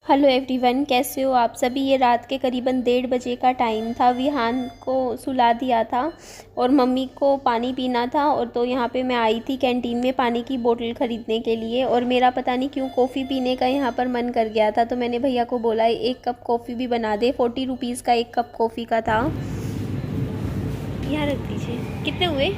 Hello everyone, कैसे हो आप सभी। ये रात के करीबन 1:30 बजे का टाइम था। विहान को सुला दिया था और मम्मी को पानी पीना था। और तो यहाँ पे मैं आई थी कैंटीन में पानी की बोतल ख़रीदने के लिए, और मेरा पता नहीं क्यों कॉफ़ी पीने का यहाँ पर मन कर गया था। तो मैंने भैया को बोला 1 कप कॉफ़ी भी बना दे। 40 रुपीज़ का 1 कप कॉफ़ी का था। यहाँ रख दीजिए। कितने हुए?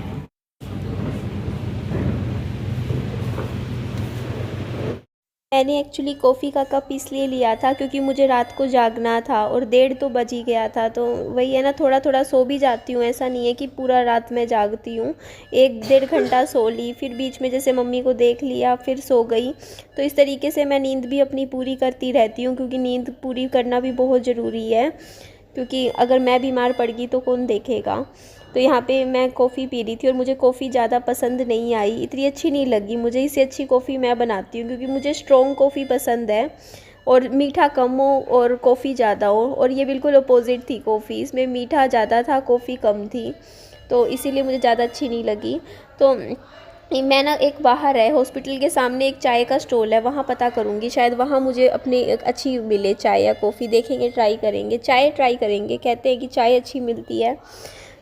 मैंने एक्चुअली कॉफ़ी का कप इसलिए लिया था क्योंकि मुझे रात को जागना था और 1:30 तो बज ही गया था। तो वही है ना, थोड़ा थोड़ा सो भी जाती हूँ, ऐसा नहीं है कि पूरा रात मैं जागती हूँ। 1 डेढ़ घंटा सो ली, फिर बीच में जैसे मम्मी को देख लिया, फिर सो गई। तो इस तरीके से मैं नींद भी अपनी पूरी करती रहती हूँ, क्योंकि नींद पूरी करना भी बहुत ज़रूरी है। क्योंकि अगर मैं बीमार पड़ गई तो कौन देखेगा। तो यहाँ पे मैं कॉफ़ी पी रही थी और मुझे कॉफ़ी ज़्यादा पसंद नहीं आई, इतनी अच्छी नहीं लगी मुझे। इससे अच्छी कॉफ़ी मैं बनाती हूँ, क्योंकि मुझे स्ट्रॉन्ग कॉफ़ी पसंद है और मीठा कम हो और कॉफ़ी ज़्यादा हो। और ये बिल्कुल अपोजिट थी कॉफ़ी, इसमें मीठा ज़्यादा था, कॉफ़ी कम थी। तो इसीलिए मुझे ज़्यादा अच्छी नहीं लगी। तो मैं ना, एक बाहर है हॉस्पिटल के सामने एक चाय का स्टॉल है, वहाँ पता करूँगी, शायद वहाँ मुझे अपने एक अच्छी मिले चाय या कॉफ़ी। देखेंगे, ट्राई करेंगे, चाय ट्राई करेंगे। कहते हैं कि चाय अच्छी मिलती है,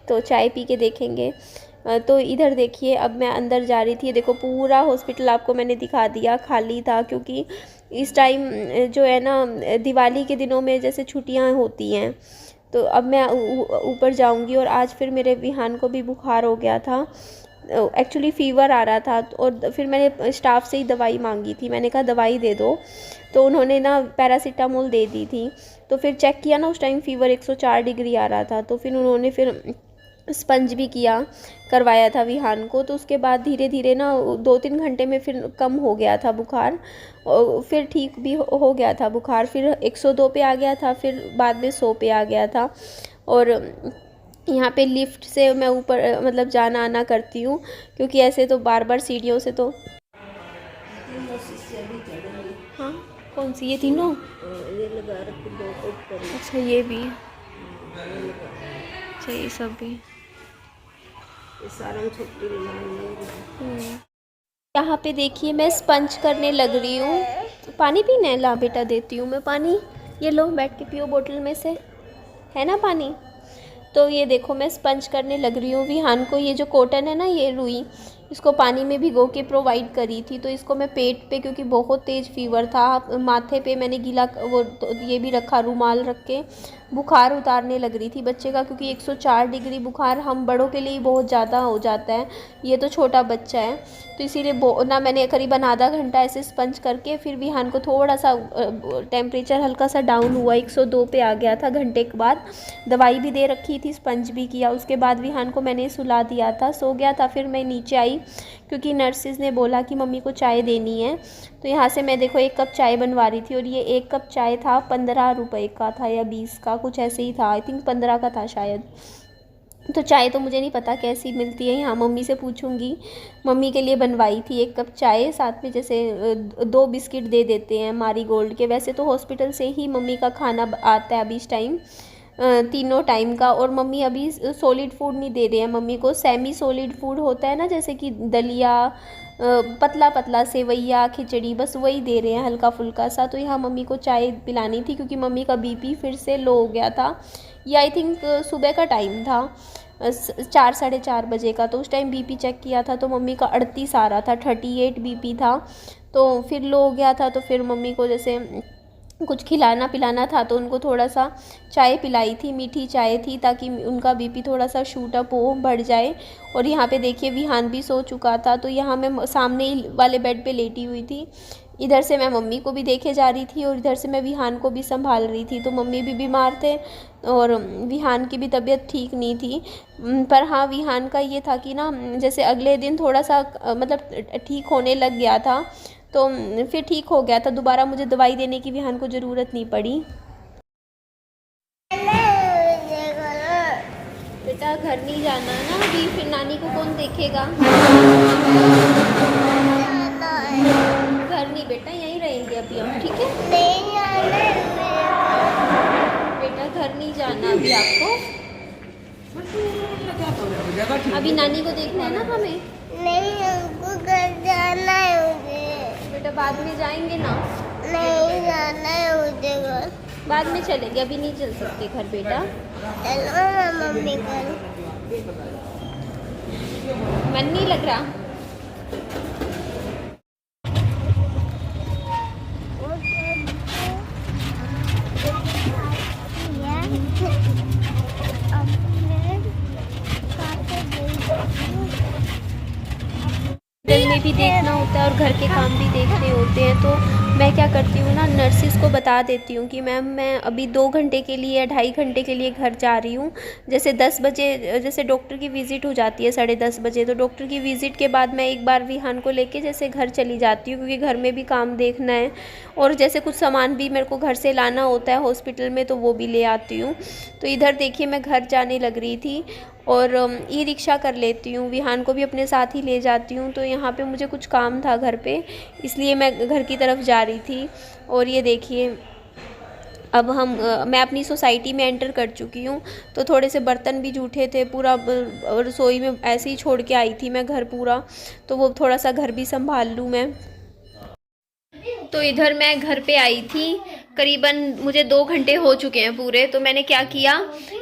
तो चाय पी के देखेंगे। तो इधर देखिए, अब मैं अंदर जा रही थी। देखो पूरा हॉस्पिटल आपको मैंने दिखा दिया, खाली था। क्योंकि इस टाइम जो है ना, दिवाली के दिनों में जैसे छुट्टियां होती हैं, तो अब मैं ऊपर जाऊंगी। और आज फिर मेरे विहान को भी बुखार हो गया था, एक्चुअली फ़ीवर आ रहा था। और फिर मैंने स्टाफ से ही दवाई मांगी थी, मैंने कहा दवाई दे दो। तो उन्होंने ना पैरासीटामोल दे दी थी। तो फिर चेक किया ना, उस टाइम फ़ीवर 104 डिग्री आ रहा था। तो फिर उन्होंने फिर स्पंज भी करवाया था विहान को। तो उसके बाद धीरे धीरे ना 2-3 घंटे में फिर कम हो गया था बुखार, और फिर ठीक भी हो गया था बुखार। फिर 102 पे आ गया था, फिर बाद में 100 पे आ गया था। और यहाँ पे लिफ्ट से मैं ऊपर मतलब जाना आना करती हूँ, क्योंकि ऐसे तो बार बार सीढ़ियों से तो। हाँ, कौन सी? ये तीनों? ये लगा रखी 2 ऊपर। अच्छा, ये भी। अच्छा, ये सब भी। सारा छुट्टी लगानी। यहाँ पे देखिए, मैं स्पंज करने लग रही हूँ। पानी पीना है? ला बेटा, देती हूँ मैं पानी। ये लो, बैठ के पियो बोतल में से, है ना पानी। तो ये देखो, मैं स्पंज करने लग रही हूँ विहान को। ये जो कॉटन है ना, ये रुई, इसको पानी में भिगो के प्रोवाइड करी थी। तो इसको मैं पेट पे, क्योंकि बहुत तेज़ फीवर था, माथे पे मैंने गीला वो तो ये भी रखा, रुमाल रख के बुखार उतारने लग रही थी बच्चे का। क्योंकि 104 डिग्री बुखार हम बड़ों के लिए बहुत ज़्यादा हो जाता है, ये तो छोटा बच्चा है। तो इसीलिए ना मैंने करीबन आधा घंटा ऐसे स्पंज करके, फिर विहान को थोड़ा सा टेम्परेचर हल्का सा डाउन हुआ, 102 पे आ गया था। घंटे के बाद दवाई भी दे रखी थी, स्पंज भी किया। उसके बाद विहान को मैंने सुला दिया था, सो गया था। फिर मैं नीचे आई, क्योंकि नर्सिस ने बोला कि मम्मी को चाय देनी है। तो यहाँ से मैं देखो 1 कप चाय बनवा रही थी। और ये 1 कप चाय था 15 रुपये का था, या 20 का, कुछ ऐसे ही था। आई थिंक 15 का था शायद। तो चाय तो मुझे नहीं पता कैसी मिलती है यहाँ, मम्मी से पूछूंगी। मम्मी के लिए बनवाई थी 1 कप चाय, साथ में जैसे 2 बिस्किट दे देते हैं मारी गोल्ड के। वैसे तो हॉस्पिटल से ही मम्मी का खाना आता है अभी इस टाइम, तीनों टाइम का। और मम्मी अभी सॉलिड फूड नहीं दे रहे हैं मम्मी को, सेमी सॉलिड फूड होता है ना, जैसे कि दलिया, पतला पतला सेवैया, खिचड़ी, बस वही दे रहे हैं, हल्का फुल्का सा। तो यहाँ मम्मी को चाय पिलानी थी, क्योंकि मम्मी का बीपी फिर से लो हो गया था। ये आई थिंक सुबह का टाइम था, 4-4:30 बजे का। तो उस टाइम बीपी चेक किया था, तो मम्मी का 38 आ रहा था, 38 बीपी था। तो फिर लो हो गया था। तो फिर मम्मी को जैसे कुछ खिलाना पिलाना था, तो उनको थोड़ा सा चाय पिलाई थी, मीठी चाय थी, ताकि उनका बीपी थोड़ा सा शूट अप हो, बढ़ जाए। और यहाँ पे देखिए, विहान भी सो चुका था। तो यहाँ मैं सामने ही वाले बेड पे लेटी हुई थी। इधर से मैं मम्मी को भी देखे जा रही थी, और इधर से मैं विहान को भी संभाल रही थी। तो मम्मी भी बीमार थे, और विहान की भी तबीयत ठीक नहीं थी। पर हाँ, विहान का ये था कि ना, जैसे अगले दिन थोड़ा सा मतलब ठीक होने लग गया था। तो फिर ठीक हो गया था, दोबारा मुझे दवाई देने की विहान को ज़रूरत नहीं पड़ी। बेटा, घर नहीं जाना है ना अभी, फिर नानी को कौन देखेगा। घर नहीं बेटा, यहीं रहेंगे अभी हम, ठीक है। बेटा, घर नहीं जाना अभी आपको, अभी नानी को देखना है ना हमें। नहीं, हमको घर जाना है मुझे। बेटा, बाद में जाएंगे ना। नहीं जाना है मुझे। बाद में चलेंगे, अभी नहीं चल सकते घर बेटा। चलो ना मम्मी कल। मन नहीं लग रहा। होटल में भी देखना होता है और घर के काम भी देखने होते हैं, तो मैं क्या करती हूँ ना, नर्सिस को बता देती हूँ कि मैम मैं अभी 2 घंटे के लिए या 2.5 घंटे के लिए घर जा रही हूँ। जैसे 10 बजे जैसे डॉक्टर की विज़िट हो जाती है 10:30 बजे, तो डॉक्टर की विज़िट के बाद मैं एक बार विहान को लेके जैसे घर चली जाती हूँ, क्योंकि घर में भी काम देखना है और जैसे कुछ सामान भी मेरे को घर से लाना होता है हॉस्पिटल में, तो वो भी ले आती हूँ। तो इधर देखिए मैं घर जाने लग रही थी और ई रिक्शा कर लेती हूँ, विहान को भी अपने साथ ही ले जाती हूँ। तो यहाँ पे मुझे कुछ काम था घर पे, इसलिए मैं घर की तरफ जा रही थी। और ये देखिए अब मैं अपनी सोसाइटी में एंटर कर चुकी हूँ। तो थोड़े से बर्तन भी जूठे थे, पूरा रसोई में ऐसे ही छोड़ के आई थी मैं घर पूरा, तो वो थोड़ा सा घर भी संभाल लूँ मैं। तो इधर मैं घर पे आई थी, करीबन मुझे 2 घंटे हो चुके हैं पूरे। तो मैंने क्या किया,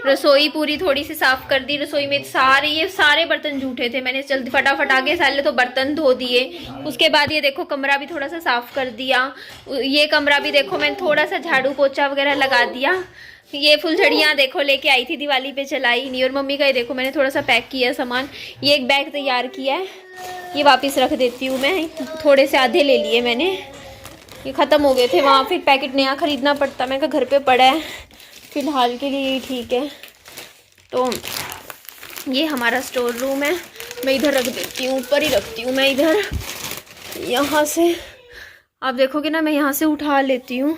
रसोई पूरी थोड़ी सी साफ़ कर दी। रसोई में ये सारे बर्तन जूठे थे, मैंने जल्दी फटाफट आगे सारे तो बर्तन धो दिए। उसके बाद ये देखो कमरा भी थोड़ा सा साफ़ कर दिया। ये कमरा भी देखो मैंने थोड़ा सा झाड़ू पोछा वगैरह लगा दिया। ये फुलझड़ियाँ देखो लेके आई थी, दिवाली पे चलाई नहीं। और मम्मी का ये देखो मैंने थोड़ा सा पैक किया सामान। ये एक बैग तैयार किया है, ये वापस रख देती हूँ मैं। थोड़े से आधे ले लिए मैंने, ये ख़त्म हो गए थे वहाँ, फिर पैकेट नया ख़रीदना पड़ता। मैं कहा घर पे पड़ा है, फ़िलहाल के लिए ये ठीक है। तो ये हमारा स्टोर रूम है, मैं इधर रख देती हूँ, ऊपर ही रखती हूँ मैं इधर। यहाँ से आप देखोगे ना, मैं यहाँ से उठा लेती हूँ।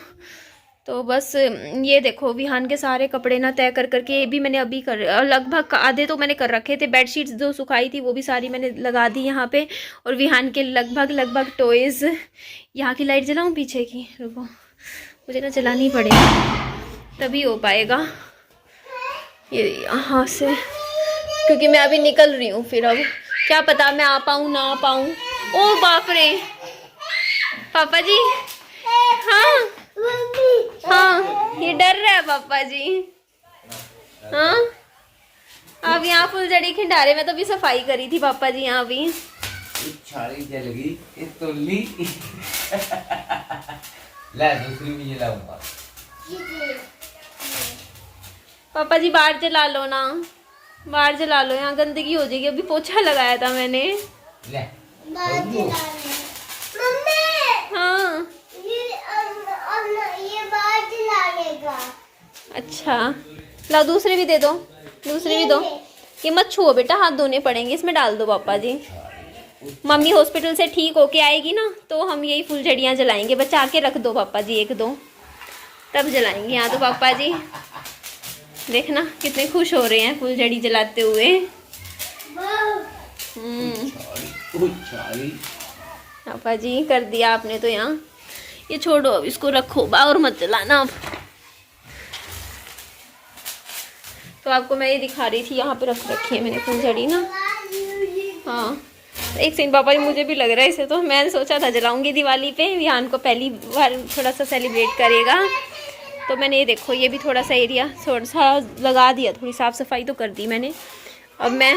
तो बस ये देखो विहान के सारे कपड़े ना तय कर करके, ये भी मैंने अभी लगभग आधे तो मैंने कर रखे थे। बेडशीट्स जो सुखाई थी वो भी सारी मैंने लगा दी यहाँ पे। और विहान के लगभग टॉयज़। यहाँ की लाइट जलाऊँ पीछे की, रुको मुझे ना जलानी पड़ेगी तभी हो पाएगा। ये यहाँ से, क्योंकि मैं अभी निकल रही हूँ, फिर अब क्या पता मैं आ पाऊँ ना आ पाऊँ। ओ बाप रे पापा जी, हाँ हाँ ये डर रहा है पापा जी। हाँ अब यहाँ फुलझड़ी खिंडारे में तो भी सफाई करी थी पापा जी यहाँ भी। छाड़ी जल गई ये तोली। ला दूसरी भी जलाऊंगा। पापा जी बाहर जला लो ना, बाहर जला लो, यहाँ गंदगी हो जाएगी। अभी पोछा लगाया था मैंने। ले मम्मी हाँ ये बाहर जलाएगा। अच्छा ला दूसरे भी दे दो, दूसरे भी दो। ये मत छुओ बेटा, हाथ धोने पड़ेंगे, इसमें डाल दो पापा जी। मम्मी हॉस्पिटल से ठीक होके आएगी ना, तो हम यही फुलझड़ियाँ जलाएंगे। बचा के रख दो पापा जी, 1-2 तब जलाएंगे। यहाँ तो पापा जी देखना कितने खुश हो रहे हैं फुलझड़ी जलाते हुए। पापा जी कर दिया आपने तो यहाँ। ये छोड़ो अब इसको, रखो और मत जलाना अब। तो आपको मैं ये दिखा रही थी, यहाँ पे रख रखी है मैंने फुलझड़ी ना। हाँ एक सेकंड पापा जी, मुझे भी लग रहा है इसे, तो मैंने सोचा था जलाऊंगी दिवाली पे, विहान को पहली बार थोड़ा सा सेलिब्रेट करेगा। तो मैंने ये देखो ये भी थोड़ा सा एरिया थोड़ा सा लगा दिया, थोड़ी साफ़ सफाई तो कर दी मैंने। अब मैं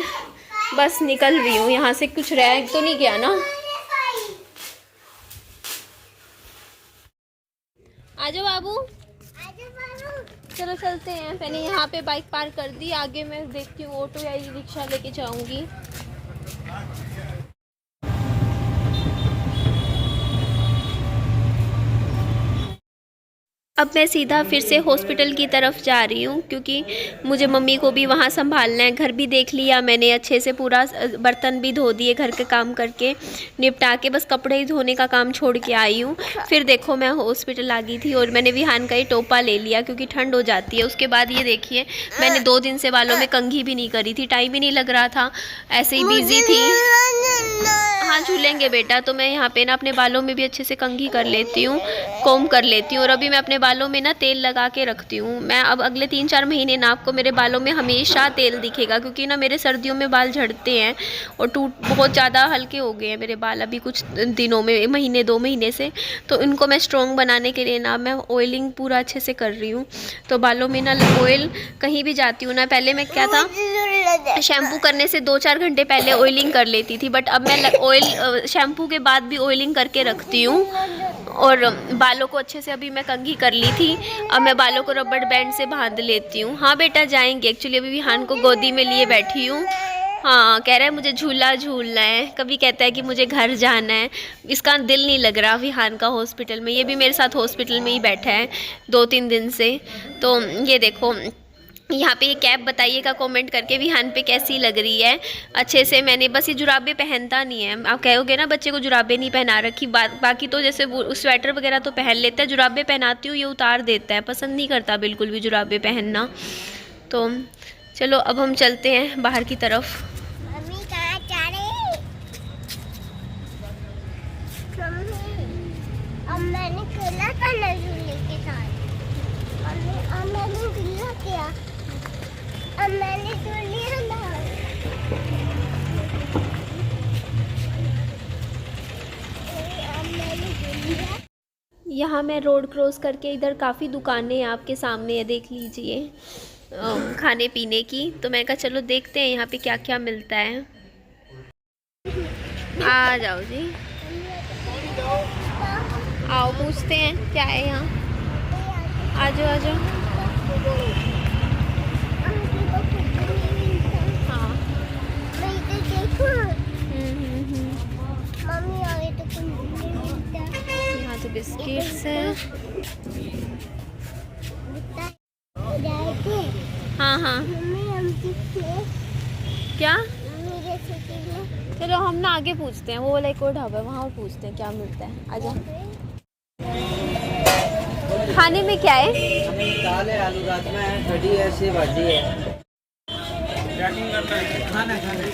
बस निकल रही हूँ यहाँ से। कुछ रह तो नहीं गया ना? आजो बाबू, चलो चलते हैं। मैंने यहाँ पे बाइक पार्क कर दी, आगे मैं देखती हूँ ऑटो या ई रिक्शा लेके जाऊँगी। अब मैं सीधा फिर से हॉस्पिटल की तरफ जा रही हूँ, क्योंकि मुझे मम्मी को भी वहाँ संभालना है। घर भी देख लिया मैंने अच्छे से, पूरा बर्तन भी धो दिए, घर के काम करके निपटा के बस कपड़े ही धोने का काम छोड़ के आई हूँ। फिर देखो मैं हॉस्पिटल आ गई थी और मैंने विहान का ही टोपा ले लिया, क्योंकि ठंड हो जाती है। उसके बाद ये देखिए मैंने 2 दिन से बालों में कंघी भी नहीं करी थी, टाइम ही नहीं लग रहा था, ऐसे ही बिजी थी। हाँ झूलेंगे बेटा। तो मैं यहाँ पे ना अपने बालों में भी अच्छे से कंघी कर लेती हूँ, कोम कर लेती हूँ। और अभी मैं अपने बालों में ना तेल लगा के रखती हूँ मैं। अब अगले 3-4 महीने ना आपको मेरे बालों में हमेशा तेल दिखेगा, क्योंकि ना मेरे सर्दियों में बाल झड़ते हैं और बहुत ज़्यादा हल्के हो गए हैं मेरे बाल अभी कुछ दिनों में, महीने 2 महीने से। तो इनको मैं स्ट्रॉन्ग बनाने के लिए ना मैं ऑयलिंग पूरा अच्छे से कर रही हूँ। तो बालों में ना ऑयल कहीं भी जाती हूँ ना, पहले मैं क्या था शैम्पू करने से 2-4 घंटे पहले ऑयलिंग कर लेती थी, बट अब मैं ऑयल शैम्पू के बाद भी ऑयलिंग करके रखती हूँ। और बालों को अच्छे से अभी मैं कंघी कर ली थी, अब मैं बालों को रबड़ बैंड से बांध लेती हूँ। हाँ बेटा जाएंगे, एक्चुअली अभी विहान को गोदी में लिए बैठी हूँ। हाँ कह रहा है मुझे झूला झूलना है, कभी कहता है कि मुझे घर जाना है। इसका दिल नहीं लग रहा विहान का हॉस्पिटल में, ये भी मेरे साथ हॉस्पिटल में ही बैठा है 2-3 दिन से। तो ये देखो यहाँ पे ये कैप बताइएगा कमेंट करके विहान पे कैसी लग रही है। अच्छे से मैंने बस ये जुराबे पहनता नहीं है, आप कहोगे ना बच्चे को जुराबे नहीं पहना रखी, बाकी तो जैसे वो स्वेटर वगैरह तो पहन लेता है, जुराबे पहनाती हूँ ये उतार देता है, पसंद नहीं करता बिल्कुल भी जुराबे पहनना। तो चलो अब हम चलते हैं बाहर की तरफ। मम्मी कहाँ जा रही? मम्मी अब मैंने खेला था ना झूले के साथ। मम्मी अब मैंने झूला किया, अब मैंने झूल लिया ना। अब मैंने झूल लिया। यहाँ मैं रोड क्रॉस करके इधर काफ़ी दुकानें हैं आपके सामने है, देख लीजिए खाने पीने की। तो मैं कहा चलो देखते हैं यहाँ पे क्या क्या मिलता है। आ जाओ जी, आओ पूछते हैं क्या है यहाँ। आ जाओ आ जाओ। हाँ मम्मी आगे तो कुछ नहीं मिलता। यहाँ तो बिस्किट्स हैं। हाँ हाँ मम्मी हम किससे क्या, मेरे सिटी में चलो हम ना आगे पूछते हैं, वो वाला एक और ढाबा है वहाँ पूछते हैं क्या मिलता है। आजा, खाने में क्या है? दाल है, आलू राजमा है, कढ़ी है, सेव भाजी है। खाना खाना है।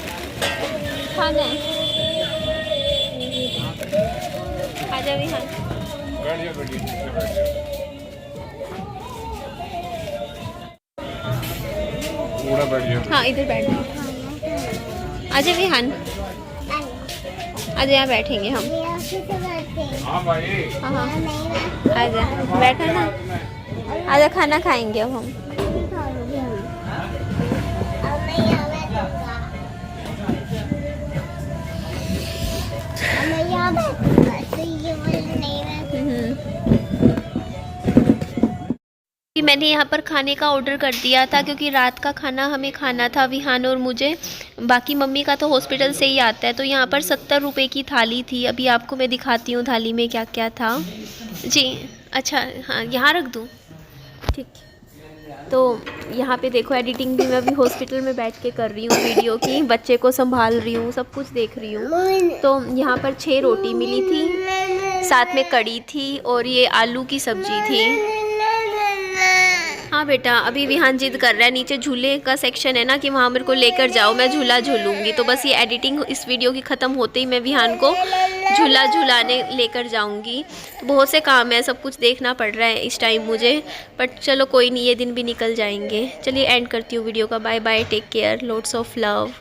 आजा विहान। हाँ इधर बैठ जाओ। आजा विहान, आजा यहाँ बैठेंगे हम। हाँ हाँ आजा बैठा ना, आजा खाना खाएंगे अब हम। मैंने यहाँ पर खाने का ऑर्डर कर दिया था क्योंकि रात का खाना हमें खाना था विहान और मुझे, बाकी मम्मी का तो हॉस्पिटल से ही आता है। तो यहाँ पर 70 रुपये की थाली थी, अभी आपको मैं दिखाती हूँ थाली में क्या क्या था जी। अच्छा हाँ यहाँ रख दूँ, ठीक। तो यहाँ पे देखो एडिटिंग भी मैं अभी हॉस्पिटल में बैठ के कर रही हूँ वीडियो की, बच्चे को संभाल रही हूँ, सब कुछ देख रही हूँ। तो यहाँ पर 6 रोटी मिली थी, साथ में कड़ी थी और ये आलू की सब्जी थी। हाँ बेटा अभी विहान जिद कर रहा है, नीचे झूले का सेक्शन है ना कि वहाँ मेरे को लेकर जाओ, मैं झूला झूलूंगी। तो बस ये एडिटिंग इस वीडियो की ख़त्म होते ही मैं विहान को झूला झूलाने लेकर जाऊंगी। तो बहुत से काम है, सब कुछ देखना पड़ रहा है इस टाइम मुझे, बट चलो कोई नहीं, ये दिन भी निकल जाएंगे। चलिए एंड करती हूँ वीडियो का। Bye bye, take care, lots of love.